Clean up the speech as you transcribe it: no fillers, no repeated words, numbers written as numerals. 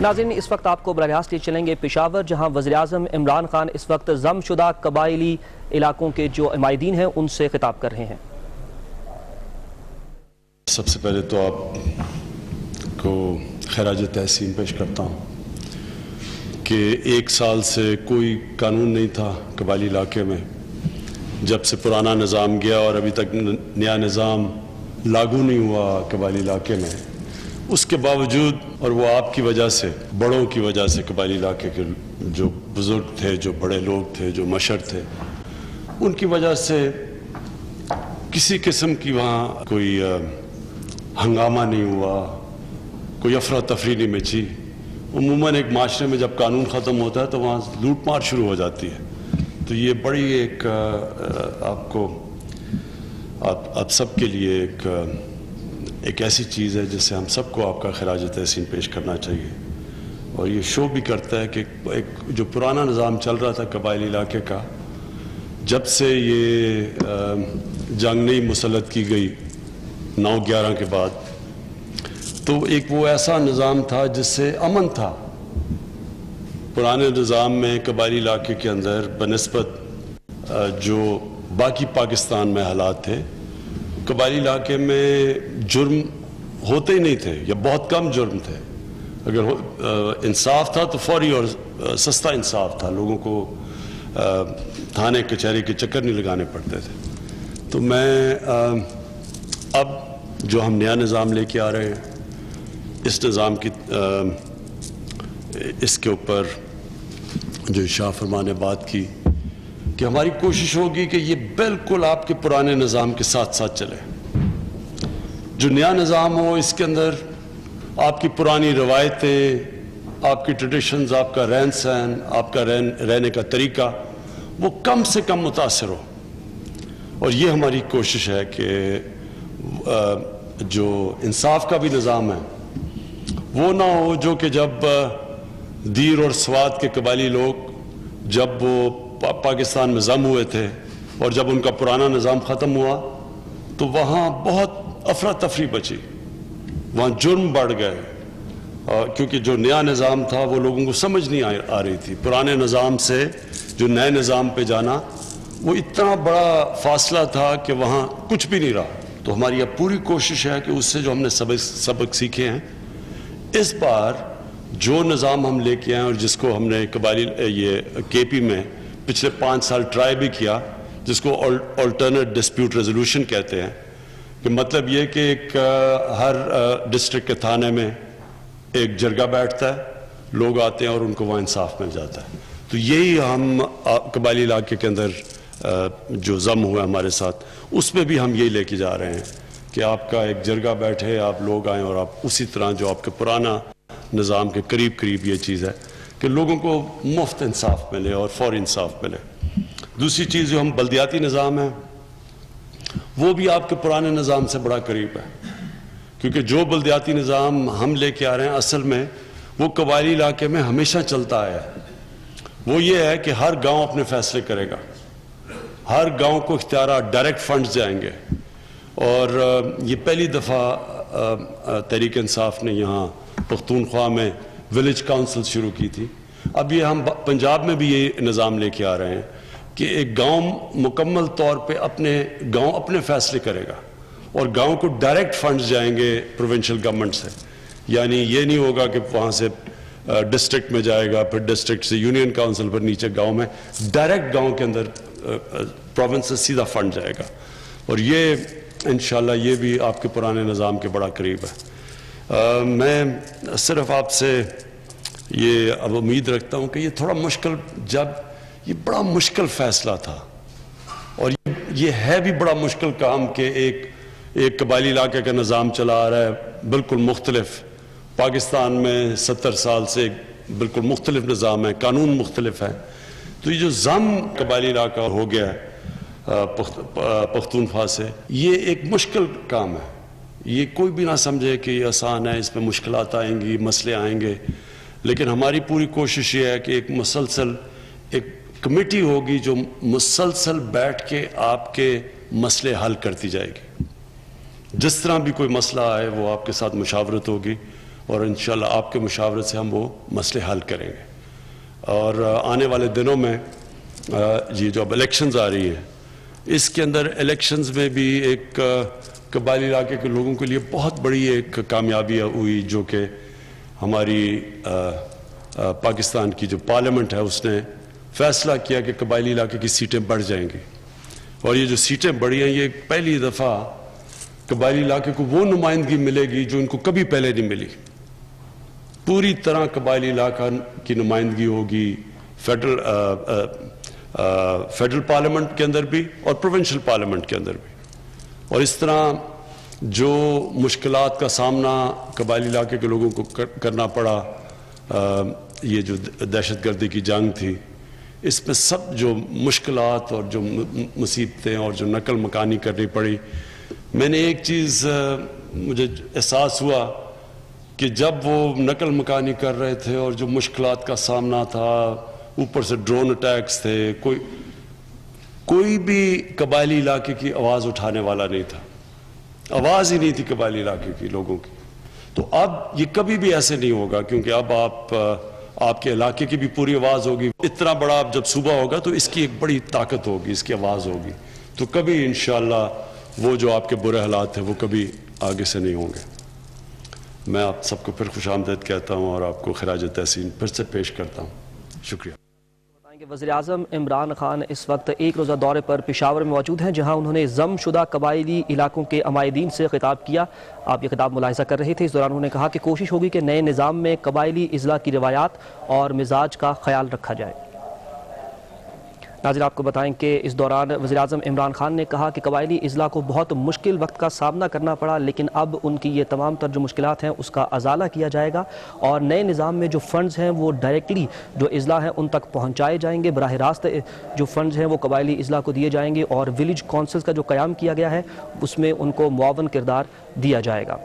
ناظرین اس وقت آپ کو براہ راست لے چلیں گے پشاور، جہاں وزیراعظم عمران خان اس وقت ضم شدہ قبائلی علاقوں کے جو عمائدین ہیں ان سے خطاب کر رہے ہیں۔ سب سے پہلے تو آپ کو خراج تحسین پیش کرتا ہوں کہ 1 سال سے کوئی قانون نہیں تھا قبائلی علاقے میں، جب سے پرانا نظام گیا اور ابھی تک نیا نظام لاگو نہیں ہوا قبائلی علاقے میں۔ اس کے باوجود، اور وہ آپ کی وجہ سے، بڑوں کی وجہ سے، قبائلی علاقے کے جو بزرگ تھے، جو بڑے لوگ تھے، جو مشر تھے، ان کی وجہ سے کسی قسم کی وہاں کوئی ہنگامہ نہیں ہوا، کوئی افراتفری نہیں مچی۔ عموماً ایک معاشرے میں جب قانون ختم ہوتا ہے تو وہاں لوٹ مار شروع ہو جاتی ہے۔ تو یہ بڑی آپ سب کے لیے ایک ایسی چیز ہے جس سے ہم سب کو آپ کا خراج تحسین پیش کرنا چاہیے، اور یہ شو بھی کرتا ہے کہ ایک جو پرانا نظام چل رہا تھا قبائلی علاقے کا، جب سے یہ جنگ نہیں مسلط کی گئی 9/11 کے بعد، تو ایک وہ ایسا نظام تھا جس سے امن تھا۔ پرانے نظام میں قبائلی علاقے کے اندر بنسبت جو باقی پاکستان میں حالات تھے، قبائلی علاقے میں جرم ہوتے ہی نہیں تھے یا بہت کم جرم تھے۔ اگر انصاف تھا تو فوری اور سستا انصاف تھا، لوگوں کو تھانے کچہری کے چکر نہیں لگانے پڑتے تھے۔ تو میں اب جو ہم نیا نظام لے کے آ رہے ہیں، اس نظام کی اس کے اوپر جو شاہ فرما نے بات کی کہ ہماری کوشش ہوگی کہ یہ بالکل آپ کے پرانے نظام کے ساتھ ساتھ چلے۔ جو نیا نظام ہو، اس کے اندر آپ کی پرانی روایتیں، آپ کی ٹریڈیشنز، آپ کا رہن سہن، آپ کا رہنے کا طریقہ وہ کم سے کم متاثر ہو۔ اور یہ ہماری کوشش ہے کہ جو انصاف کا بھی نظام ہے وہ نہ ہو جو کہ جب دیر اور سوات کے قبائلی لوگ جب وہ پاکستان میں ضم ہوئے تھے اور جب ان کا پرانا نظام ختم ہوا تو وہاں بہت افراتفری بچی، وہاں جرم بڑھ گئے، کیونکہ جو نیا نظام تھا وہ لوگوں کو سمجھ نہیں آ رہی تھی۔ پرانے نظام سے جو نئے نظام پہ جانا، وہ اتنا بڑا فاصلہ تھا کہ وہاں کچھ بھی نہیں رہا۔ تو ہماری اب پوری کوشش ہے کہ اس سے جو ہم نے سبق سیکھے ہیں، اس بار جو نظام ہم لے کے آئے اور جس کو ہم نے یہ کے پی میں پچھلے 5 سال ٹرائی بھی کیا، جس کو آلٹرنیٹ ڈسپیوٹ ریزولوشن کہتے ہیں، کہ مطلب یہ کہ ہر ڈسٹرکٹ کے تھانے میں ایک جرگہ بیٹھتا ہے، لوگ آتے ہیں اور ان کو وہاں انصاف مل جاتا ہے۔ تو یہی ہم قبائلی علاقے کے اندر جو ضم ہوا ہمارے ساتھ، اس میں بھی ہم یہی لے کے جا رہے ہیں کہ آپ کا ایک جرگہ بیٹھے، آپ لوگ آئیں اور آپ اسی طرح جو آپ کے پرانا نظام کے قریب یہ چیز ہے کہ لوگوں کو مفت انصاف ملے اور فوری انصاف ملے۔ دوسری چیز جو ہم بلدیاتی نظام ہے، وہ بھی آپ کے پرانے نظام سے بڑا قریب ہے، کیونکہ جو بلدیاتی نظام ہم لے کے آ رہے ہیں اصل میں وہ قبائلی علاقے میں ہمیشہ چلتا آیا ہے۔ وہ یہ ہے کہ ہر گاؤں اپنے فیصلے کرے گا، ہر گاؤں کو اختیارات، ڈائریکٹ فنڈز جائیں گے، اور یہ پہلی دفعہ تحریک انصاف نے یہاں پختونخوا میں ولیج کاؤنسل شروع کی تھی۔ اب یہ ہم پنجاب میں بھی یہ نظام لے کے آ رہے ہیں کہ ایک گاؤں مکمل طور پہ اپنے فیصلے کرے گا، اور گاؤں کو ڈائریکٹ فنڈز جائیں گے پروونشل گورنمنٹ سے۔ یعنی یہ نہیں ہوگا کہ وہاں سے ڈسٹرکٹ میں جائے گا، پھر ڈسٹرکٹ سے یونین کاؤنسل، پر نیچے گاؤں میں، ڈائریکٹ گاؤں کے اندر پروونس سے سیدھا فنڈ جائے گا۔ اور یہ انشاءاللہ یہ بھی آپ کے پرانے نظام کے بڑا قریب ہے۔ میں صرف آپ سے یہ اب امید رکھتا ہوں کہ یہ تھوڑا مشکل، جب یہ بڑا مشکل فیصلہ تھا، اور یہ ہے بھی بڑا مشکل کام کہ ایک قبائلی علاقے کا نظام چلا آ رہا ہے بالکل مختلف، پاکستان میں 70 سال سے بالکل مختلف نظام ہے، قانون مختلف ہے۔ تو یہ جو ضم قبائلی علاقہ ہو گیا ہے پختونخوا سے، یہ ایک مشکل کام ہے۔ یہ کوئی بھی نہ سمجھے کہ یہ آسان ہے، اس میں مشکلات آئیں گی، مسئلے آئیں گے، لیکن ہماری پوری کوشش یہ ہے کہ ایک مسلسل ایک کمیٹی ہوگی جو مسلسل بیٹھ کے آپ کے مسئلے حل کرتی جائے گی۔ جس طرح بھی کوئی مسئلہ آئے وہ آپ کے ساتھ مشاورت ہوگی، اور انشاءاللہ آپ کے مشاورت سے ہم وہ مسئلے حل کریں گے. اور آنے والے دنوں میں یہ جو اب الیکشنز آ رہی ہیں اس کے اندر الیکشنز میں بھی ایک قبائلی علاقے کے لوگوں کے لیے بہت بڑی ایک کامیابی ہوئی جو کہ ہماری پاکستان کی جو پارلیمنٹ ہے اس نے فیصلہ کیا کہ قبائلی علاقے کی سیٹیں بڑھ جائیں گی. اور یہ جو سیٹیں بڑھی ہیں یہ پہلی دفعہ قبائلی علاقے کو وہ نمائندگی ملے گی جو ان کو کبھی پہلے نہیں ملی. پوری طرح قبائلی علاقہ کی نمائندگی ہوگی فیڈرل پارلیمنٹ کے اندر بھی اور پروونشل پارلیمنٹ کے اندر بھی. اور اس طرح جو مشکلات کا سامنا قبائلی علاقے کے لوگوں کو کرنا پڑا، یہ جو دہشت گردی کی جنگ تھی، اس میں سب جو مشکلات اور جو مصیبتیں اور جو نقل مکانی کرنی پڑی، میں نے ایک چیز مجھے احساس ہوا کہ جب وہ نقل مکانی کر رہے تھے اور جو مشکلات کا سامنا تھا، اوپر سے ڈرون اٹیکس تھے، کوئی بھی قبائلی علاقے کی آواز اٹھانے والا نہیں تھا. آواز ہی نہیں تھی قبائلی علاقے کی لوگوں کی. تو اب یہ کبھی بھی ایسے نہیں ہوگا کیونکہ اب آپ کے علاقے کی بھی پوری آواز ہوگی. اتنا بڑا جب صوبہ ہوگا تو اس کی ایک بڑی طاقت ہوگی، اس کی آواز ہوگی. تو کبھی انشاءاللہ وہ جو آپ کے برے حالات ہیں وہ کبھی آگے سے نہیں ہوں گے. میں آپ سب کو پھر خوش آمدید کہتا ہوں اور آپ کو خراج تحسین پھر سے پیش کرتا ہوں. شکریہ. بتائیں کہ وزیر اعظم عمران خان اس وقت ایک روزہ دورے پر پشاور میں موجود ہیں جہاں انہوں نے ضم شدہ قبائلی علاقوں کے عمائدین سے خطاب کیا. آپ یہ خطاب ملاحظہ کر رہے تھے. اس دوران انہوں نے کہا کہ کوشش ہوگی کہ نئے نظام میں قبائلی اضلاع کی روایات اور مزاج کا خیال رکھا جائے. ناظرین، آپ کو بتائیں کہ اس دوران وزیر اعظم عمران خان نے کہا کہ قبائلی اضلاع کو بہت مشکل وقت کا سامنا کرنا پڑا، لیکن اب ان کی یہ تمام تر جو مشکلات ہیں اس کا ازالہ کیا جائے گا اور نئے نظام میں جو فنڈز ہیں وہ ڈائریکٹلی جو اضلاع ہیں ان تک پہنچائے جائیں گے. براہ راست جو فنڈز ہیں وہ قبائلی اضلاع کو دیے جائیں گے اور ولیج کونسلز کا جو قیام کیا گیا ہے اس میں ان کو معاون کردار دیا جائے گا.